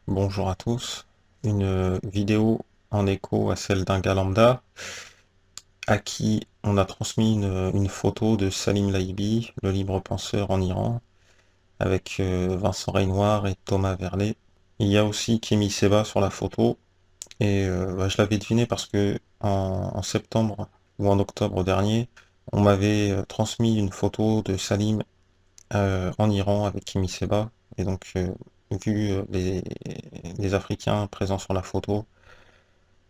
Bonjour à tous. Une vidéo en écho à celle d'un gars lambda à qui on a transmis une photo de Salim Laïbi, le libre penseur en Iran, avec Vincent Reynoir et Thomas Verlet. Il y a aussi Kémy Seba sur la photo, et je l'avais deviné parce que en septembre ou en octobre dernier, on m'avait transmis une photo de Salim en Iran avec Kémy Seba, et donc vu les Africains présents sur la photo,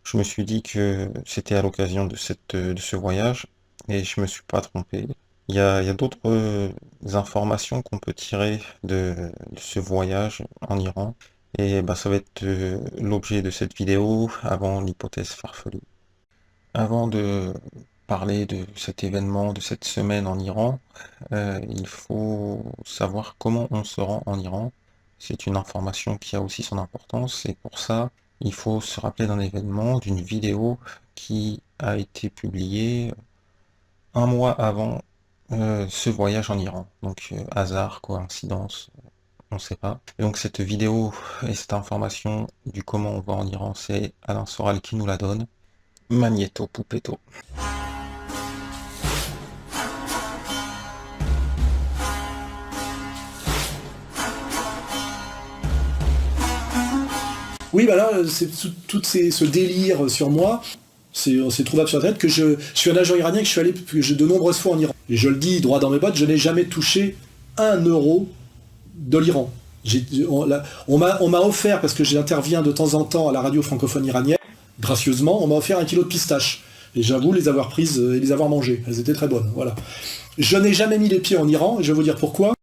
je me suis dit que c'était à l'occasion de ce voyage et je me suis pas trompé. Il y a d'autres informations qu'on peut tirer de ce voyage en Iran et bah, ça va être l'objet de cette vidéo avant l'hypothèse farfelue. Avant de parler de cet événement, de cette semaine en Iran, il faut savoir comment on se rend en Iran. C'est une information qui a aussi son importance et pour ça, il faut se rappeler d'un événement, d'une vidéo qui a été publiée un mois avant ce voyage en Iran. Donc hasard, coïncidence, on ne sait pas. Et donc cette vidéo et cette information du comment on va en Iran, c'est Alain Soral qui nous la donne. Magnéto Poupetto. Oui, bah là, c'est ce délire sur moi. C'est trouvable sur Internet que je suis un agent iranien, que je suis allé de nombreuses fois en Iran. Et je le dis droit dans mes bottes, je n'ai jamais touché 1 euro de l'Iran. On m'a offert, parce que j'interviens de temps en temps à la radio francophone iranienne, gracieusement, on m'a offert 1 kilo de pistaches. Et j'avoue les avoir prises et les avoir mangées. Elles étaient très bonnes. Voilà. Je n'ai jamais mis les pieds en Iran, et je vais vous dire pourquoi.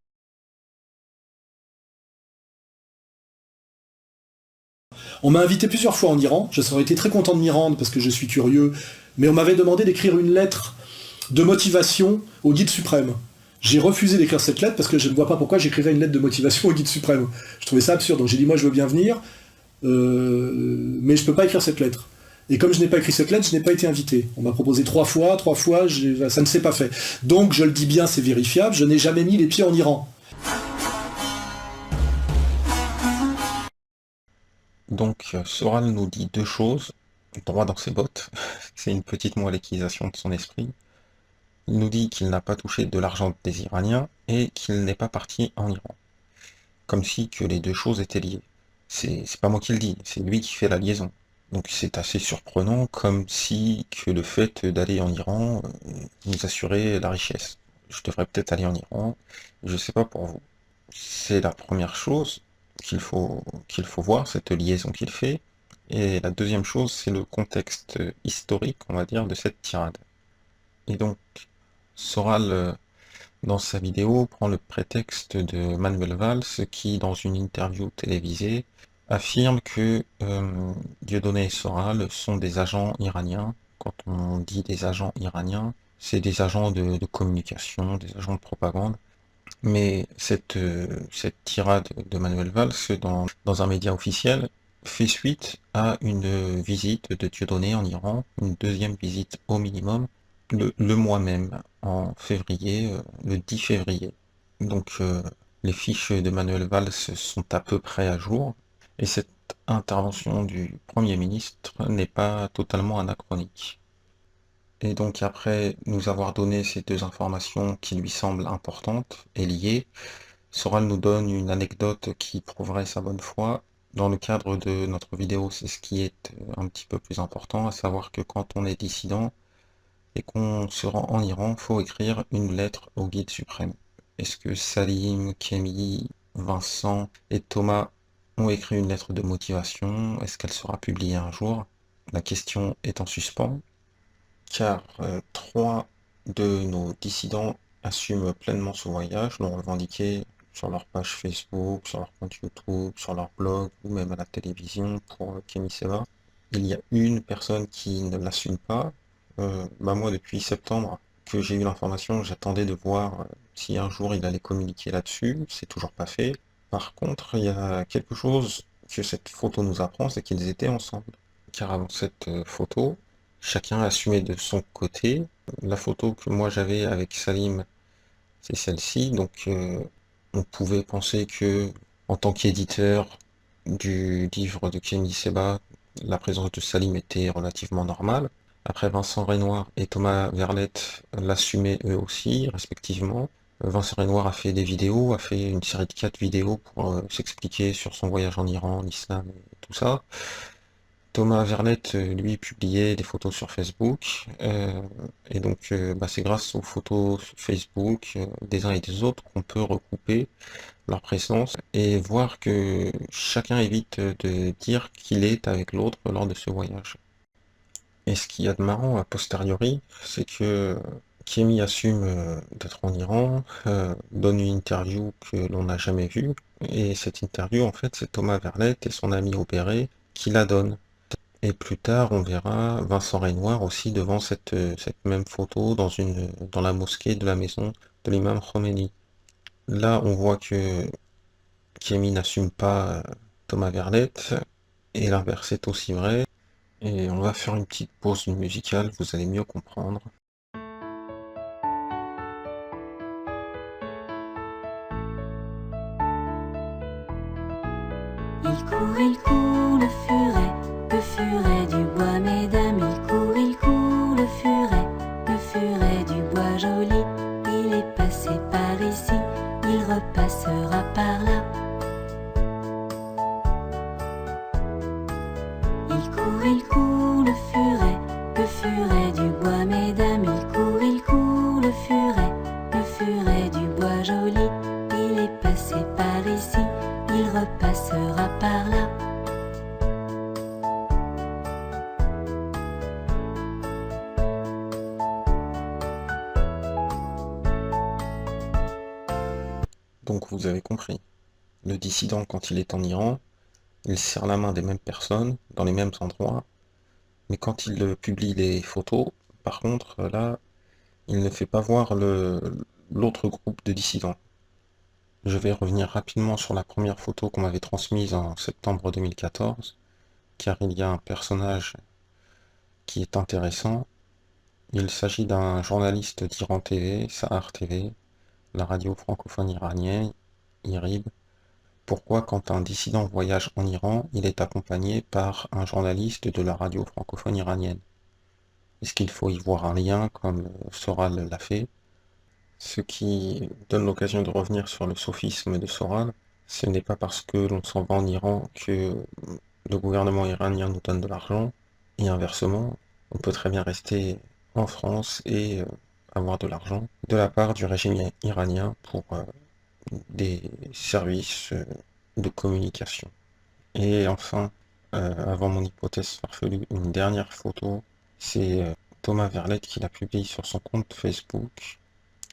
On m'a invité plusieurs fois en Iran, je serais été très content de m'y rendre parce que je suis curieux, mais on m'avait demandé d'écrire une lettre de motivation au guide suprême. J'ai refusé d'écrire cette lettre parce que je ne vois pas pourquoi j'écrirais une lettre de motivation au guide suprême. Je trouvais ça absurde, donc j'ai dit moi je veux bien venir, mais je peux pas écrire cette lettre. Et comme je n'ai pas écrit cette lettre, je n'ai pas été invité. On m'a proposé 3 fois, ça ne s'est pas fait. Donc je le dis bien, c'est vérifiable, je n'ai jamais mis les pieds en Iran. Donc Soral nous dit deux choses, droit dans ses bottes, c'est une petite molékisation de son esprit. Il nous dit qu'il n'a pas touché de l'argent des Iraniens et qu'il n'est pas parti en Iran. Comme si que les deux choses étaient liées. C'est pas moi qui le dis, c'est lui qui fait la liaison. Donc c'est assez surprenant, comme si que le fait d'aller en Iran nous assurait la richesse. Je devrais peut-être aller en Iran, je sais pas pour vous. C'est la première chose qu'il faut voir, cette liaison qu'il fait. Et la deuxième chose, c'est le contexte historique, on va dire, de cette tirade. Et donc, Soral, dans sa vidéo, prend le prétexte de Manuel Valls, qui, dans une interview télévisée, affirme que Dieudonné et Soral sont des agents iraniens. Quand on dit des agents iraniens, c'est des agents de communication, des agents de propagande. Mais cette tirade de Manuel Valls dans un média officiel fait suite à une visite de Dieudonné en Iran, une deuxième visite au minimum, le mois même, en février, le 10 février. Donc les fiches de Manuel Valls sont à peu près à jour, et cette intervention du Premier ministre n'est pas totalement anachronique. Et donc après nous avoir donné ces deux informations qui lui semblent importantes et liées, Soral nous donne une anecdote qui prouverait sa bonne foi. Dans le cadre de notre vidéo, c'est ce qui est un petit peu plus important, à savoir que quand on est dissident et qu'on se rend en Iran, il faut écrire une lettre au guide suprême. Est-ce que Salim, Kémy, Vincent et Thomas ont écrit une lettre de motivation? Est-ce qu'elle sera publiée un jour? La question est en suspens, car trois de nos dissidents assument pleinement ce voyage, l'ont revendiqué sur leur page Facebook, sur leur compte YouTube, sur leur blog ou même à la télévision pour Kémy Seba. Il y a une personne qui ne l'assume pas. Moi, depuis septembre que j'ai eu l'information, j'attendais de voir si un jour il allait communiquer là-dessus. C'est toujours pas fait. Par contre, il y a quelque chose que cette photo nous apprend, c'est qu'ils étaient ensemble. Car avant cette photo, chacun assumait de son côté. La photo que moi j'avais avec Salim, c'est celle-ci. Donc on pouvait penser que, en tant qu'éditeur, du livre de Kémy Séba, la présence de Salim était relativement normale. Après, Vincent Renoir et Thomas Verlette l'assumaient eux aussi, respectivement. Vincent Renoir a fait des vidéos, a fait une série de 4 vidéos pour s'expliquer sur son voyage en Iran, l'islam et tout ça. Thomas Verlette, lui, publiait des photos sur Facebook, et donc bah, c'est grâce aux photos sur Facebook des uns et des autres qu'on peut recouper leur présence et voir que chacun évite de dire qu'il est avec l'autre lors de ce voyage. Et ce qu'il y a de marrant a posteriori, c'est que Kémy assume d'être en Iran, donne une interview que l'on n'a jamais vue, et cette interview, en fait, c'est Thomas Verlette et son ami Aubéré qui la donnent. Et plus tard, on verra Vincent Renoir aussi devant cette même photo dans la mosquée de la maison de l'imam Khomeini. Là, on voit que Kémy n'assume pas Thomas Verlette, et l'inverse est aussi vrai. Et on va faire une petite pause musicale, vous allez mieux comprendre. Il court, le furet du bois, mesdames. Il court, le furet du bois joli. Il est passé par ici, il repassera par là. Il court, le furet du bois, mesdames. Il court, le furet du bois joli. Il est passé par ici, il repassera par là. Donc vous avez compris, le dissident quand il est en Iran, il serre la main des mêmes personnes, dans les mêmes endroits, mais quand il publie les photos, par contre, là, il ne fait pas voir l'autre groupe de dissidents. Je vais revenir rapidement sur la première photo qu'on m'avait transmise en septembre 2014, car il y a un personnage qui est intéressant. Il s'agit d'un journaliste d'Iran TV, Sahar TV, la radio francophone iranienne, IRIB. Pourquoi, quand un dissident voyage en Iran, il est accompagné par un journaliste de la radio francophone iranienne? Est-ce qu'il faut y voir un lien comme Soral l'a fait? Ce qui donne l'occasion de revenir sur le sophisme de Soral, ce n'est pas parce que l'on s'en va en Iran que le gouvernement iranien nous donne de l'argent, et inversement, on peut très bien rester en France et avoir de l'argent de la part du régime iranien pour des services de communication. Et enfin, avant mon hypothèse farfelue, une dernière photo, c'est Thomas Verlette qui l'a publié sur son compte Facebook.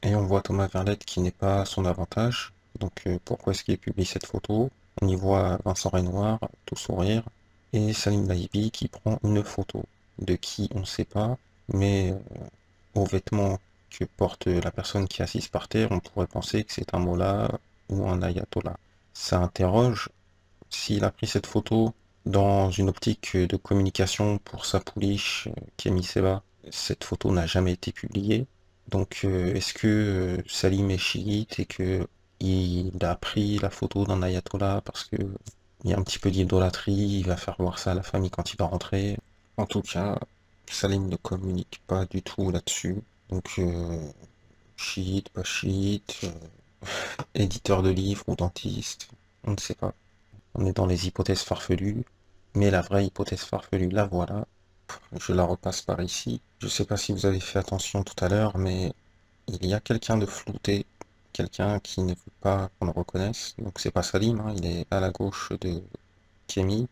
Et on voit Thomas Verlette qui n'est pas à son avantage. Donc pourquoi est-ce qu'il publie cette photo? On y voit Vincent Renoir, tout sourire, et Salim Laibi qui prend une photo de qui on ne sait pas, mais aux vêtements que porte la personne qui est assise par terre, on pourrait penser que c'est un mollah ou un ayatollah. Ça interroge s'il a pris cette photo dans une optique de communication pour sa pouliche Kémy Séba. Cette photo n'a jamais été publiée. Donc est-ce que Salim est chiite et que il a pris la photo d'un ayatollah parce que il y a un petit peu d'idolâtrie, il va faire voir ça à la famille quand il va rentrer. En tout cas, Salim ne communique pas du tout là-dessus. Donc chiite, pas chiite, éditeur de livres ou dentiste, on ne sait pas. On est dans les hypothèses farfelues, mais la vraie hypothèse farfelue, la voilà. Je la repasse par ici. Je ne sais pas si vous avez fait attention tout à l'heure, mais il y a quelqu'un de flouté, quelqu'un qui ne veut pas qu'on le reconnaisse. Donc c'est pas Salim, hein, il est à la gauche de Kémy.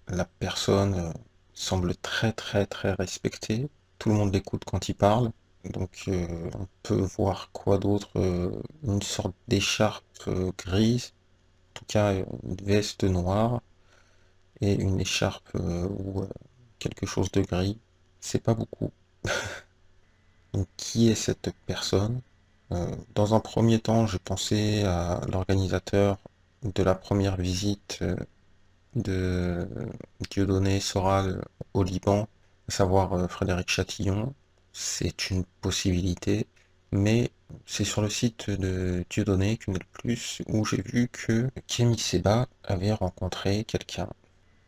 La personne semble très très très respectée. Tout le monde l'écoute quand il parle. Donc on peut voir quoi d'autre, une sorte d'écharpe grise, en tout cas une veste noire et une écharpe ou quelque chose de gris. C'est pas beaucoup. Donc qui est cette personne? Dans un premier temps, je pensais à l'organisateur de la première visite de Dieudonné Soral au Liban, à savoir Frédéric Chatillon. C'est une possibilité, mais c'est sur le site de Dieudonné, Cumul Plus, où j'ai vu que Kémy Séba avait rencontré quelqu'un.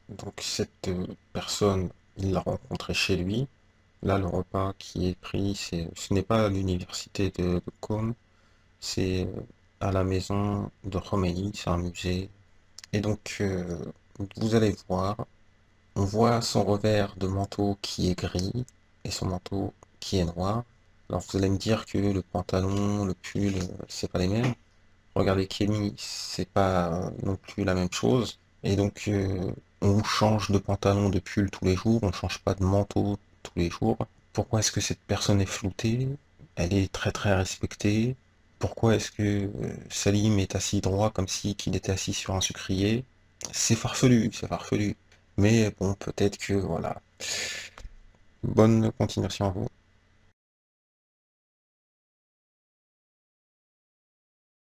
Donc cette personne, il l'a rencontré chez lui. Là, le repas qui est pris, ce n'est pas à l'université de Côme, c'est à la maison de Khomeini, c'est un musée. Et donc, vous allez voir, on voit son revers de manteau qui est gris et son manteau qui est noir. Alors vous allez me dire que le pantalon, le pull, c'est pas les mêmes. Regardez Kémy, c'est pas non plus la même chose. Et donc on change de pantalon, de pull tous les jours, on change pas de manteau tous les jours. Pourquoi est-ce que cette personne est floutée? Elle est très très respectée. Pourquoi est-ce que Salim est assis droit comme si qu'il était assis sur un sucrier? C'est farfelu, c'est farfelu. Mais bon, peut-être que voilà. Bonne continuation à vous.